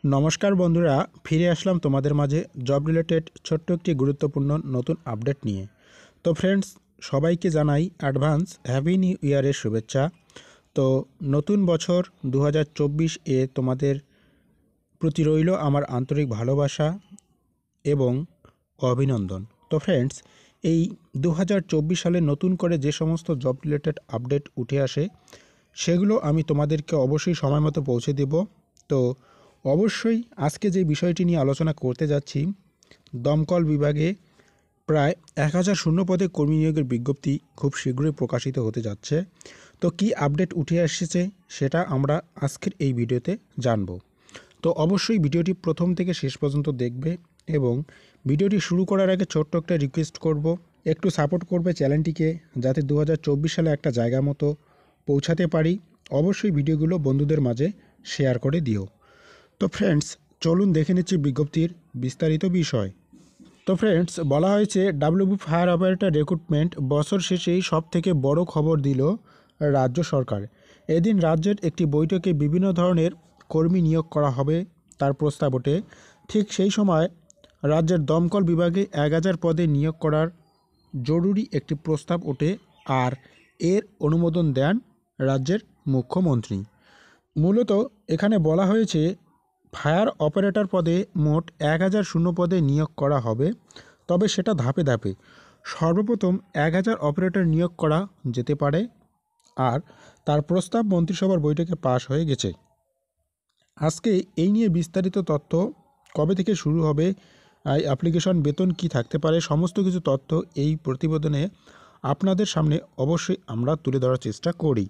নমস্কার বন্ধুরা, ফিরে আসলাম তোমাদের মাঝে জব রিলেটেড ছোট্ট একটি গুরুত্বপূর্ণ নতুন আপডেট নিয়ে। তো ফ্রেন্ডস, সবাইকে জানাই অ্যাডভান্স হ্যাপি নিউ ইয়ারের শুভেচ্ছা। তো নতুন বছর 2024 তোমাদের প্রতি রইল আমার আন্তরিক ভালোবাসা এবং অভিনন্দন। তো ফ্রেন্ডস, এই 2024 সালে নতুন করে যে সমস্ত জব রিলেটেড আপডেট উঠে আসে সেগুলো আমি তোমাদেরকে অবশ্যই সময় মতো পৌঁছে দেব। তো অবশ্যই আজকে যে বিষয়টি নিয়ে আলোচনা করতে যাচ্ছি, দমকল বিভাগে প্রায় 1000 শূন্যপদে কর্মী নিয়োগের বিজ্ঞপ্তি খুব শীঘ্রই প্রকাশিত হতে যাচ্ছে। তো কি আপডেট উঠে এসেছে সেটা আমরা আজকের এই ভিডিওতে জানব। তো অবশ্যই ভিডিওটি প্রথম থেকে শেষ পর্যন্ত দেখবে এবং ভিডিওটি শুরু করার আগে ছোট্ট একটা রিকোয়েস্ট করব, একটু সাপোর্ট করবে চ্যানেলটিকে, যাতে 2024 সালে একটা জায়গা মতো পৌঁছাতে পারি। অবশ্যই ভিডিওগুলো বন্ধুদের মাঝে শেয়ার করে দিও। তো ফ্রেন্ডস, চলুন দেখে নিচ্ছি বিজ্ঞপ্তির বিস্তারিত বিষয়। তো ফ্রেন্ডস, বলা হয়েছে ডাব্লিউবি ফায়ার অপারেটর রিক্রুটমেন্ট বছর শেষেই সবথেকে বড় খবর দিল রাজ্য সরকার। এদিন রাজ্যের একটি বৈঠকে বিভিন্ন ধরনের কর্মী নিয়োগ করা হবে তার প্রস্তাব ওঠে। ঠিক সেই সময় রাজ্যের দমকল বিভাগে 1000 পদে নিয়োগ করার জরুরি একটি প্রস্তাব ওঠে, আর এর অনুমোদন দেন রাজ্যের মুখ্যমন্ত্রী। মূলত এখানে বলা হয়েছে ফায়ার অপারেটর পদে মোট 1000 শূন্যপদে নিয়োগ করা হবে, তবে সেটা ধাপে ধাপে। সর্বপ্রথম 1000 অপারেটর নিয়োগ করা যেতে পারে, আর তার প্রস্তাব মন্ত্রিসভার বৈঠকে পাশ হয়ে গেছে। আজকে এই নিয়ে বিস্তারিত তথ্য, কবে থেকে শুরু হবে অ্যাপ্লিকেশন, বেতন কি থাকতে পারে, সমস্ত কিছু তথ্য এই প্রতিবেদনে আপনাদের সামনে অবশ্যই আমরা তুলে ধরার চেষ্টা করি।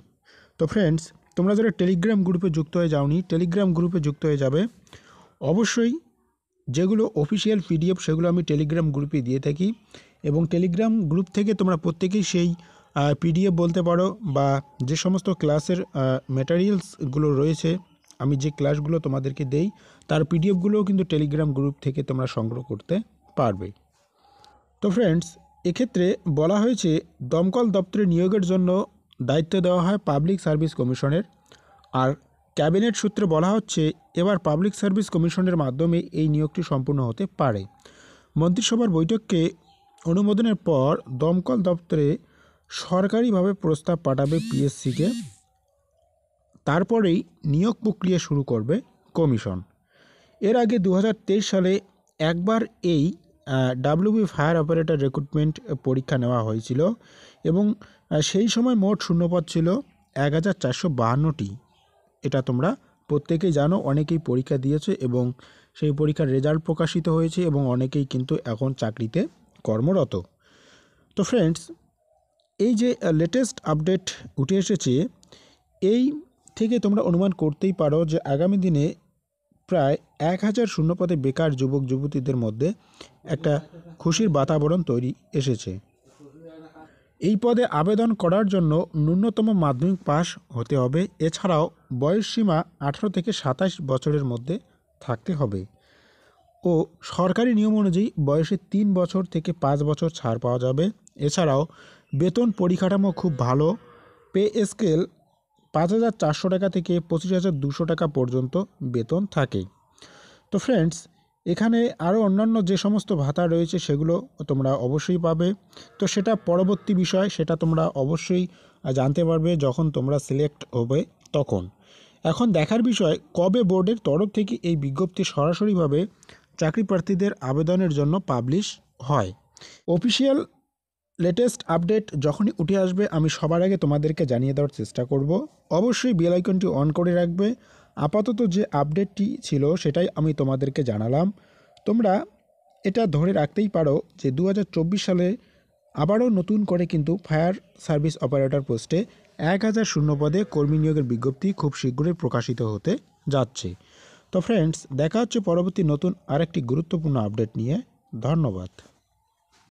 তো ফ্রেন্ডস, তোমরা যারা টেলিগ্রাম গ্রুপে যুক্ত হয়ে যাওনি, টেলিগ্রাম গ্রুপে যুক্ত হয়ে যাবে। অবশ্যই যেগুলো অফিসিয়াল পিডিএফ সেগুলো আমি টেলিগ্রাম গ্রুপে দিয়ে থাকি, এবং টেলিগ্রাম গ্রুপ থেকে তোমরা প্রত্যেকেই সেই পিডিএফ বলতে পারো বা যে সমস্ত ক্লাসের ম্যাটেরিয়ালসগুলো রয়েছে, আমি যে ক্লাসগুলো তোমাদেরকে দেই তার পিডিএফগুলোও কিন্তু টেলিগ্রাম গ্রুপ থেকে তোমরা সংগ্রহ করতে পারবে। তো ফ্রেন্ডস, এক্ষেত্রে বলা হয়েছে দমকল দপ্তরে নিয়োগের জন্য দায়িত্ব দেওয়া হয় পাবলিক সার্ভিস কমিশনের, আর ক্যাবিনেট সূত্রে বলা হচ্ছে এবার পাবলিক সার্ভিস কমিশনের মাধ্যমে এই নিয়োগটি সম্পূর্ণ হতে পারে। মন্ত্রিসভার বৈঠককে অনুমোদনের পর দমকল দপ্তরে সরকারিভাবে প্রস্তাব পাঠাবে পিএসসিকে, তারপরেই নিয়োগ প্রক্রিয়া শুরু করবে কমিশন। এর আগে 2023 সালে একবার এই ডাব্লিউবি ফায়ার অপারেটর রিক্রুটমেন্ট পরীক্ষা নেওয়া হয়েছিল, এবং সেই সময় মোট শূন্যপদ ছিল 1452টি। এটা তোমরা প্রত্যেকেই জানো, অনেকেই পরীক্ষা দিয়েছে এবং সেই পরীক্ষার রেজাল্ট প্রকাশিত হয়েছে এবং অনেকেই কিন্তু এখন চাকরিতে কর্মরত। তো ফ্রেন্ডস, এই যে লেটেস্ট আপডেট উঠে এসেছে, এই থেকে তোমরা অনুমান করতেই পারো যে আগামী দিনে প্রায় 1000 শূন্যপদে বেকার যুবক যুবতীদের মধ্যে একটা খুশির বাতাবরণ তৈরি এসেছে। এই পদে আবেদন করার জন্য ন্যূনতম মাধ্যমিক পাস হতে হবে, এছাড়াও বয়সসীমা 18 থেকে 27 বছরের মধ্যে থাকতে হবে, ও সরকারি নিয়ম অনুযায়ী বয়সে 3 বছর থেকে 5 বছর ছাড় পাওয়া যাবে। এছাড়াও বেতন পরিকাঠামো খুব ভালো, পে স্কেল 5400 টাকা থেকে 25200 টাকা পর্যন্ত বেতন থাকে। তো ফ্রেন্ডস, এখানে আরও অন্যান্য যে সমস্ত ভাতা রয়েছে সেগুলো তোমরা অবশ্যই পাবে। তো সেটা পরবর্তী বিষয়, সেটা তোমরা অবশ্যই জানতে পারবে যখন তোমরা সিলেক্ট হবে তখন। এখন দেখার বিষয় কবে বোর্ডের তরফ থেকে এই বিজ্ঞপ্তি সরাসরিভাবে চাকরি প্রার্থীদের আবেদনের জন্য পাবলিশ হয়। অফিসিয়াল লেটেস্ট আপডেট যখনই উঠে আসবে আমি সবার আগে তোমাদেরকে জানিয়ে দেওয়ার চেষ্টা করব। অবশ্যই বেল আইকনটি অন করে রাখবে। আপাতত যে আপডেটটি ছিল সেটাই আমি তোমাদেরকে জানালাম। তোমরা এটা ধরে রাখতেই পারো যে 2024 সালে আবারও নতুন করে কিন্তু ফায়ার সার্ভিস অপারেটর পোস্টে 1000 শূন্যপদে কর্মী নিয়োগের বিজ্ঞপ্তি খুব শীঘ্রই প্রকাশিত হতে যাচ্ছে। তো ফ্রেন্ডস, দেখা হচ্ছে পরবর্তী নতুন আরেকটি গুরুত্বপূর্ণ আপডেট নিয়ে। ধন্যবাদ।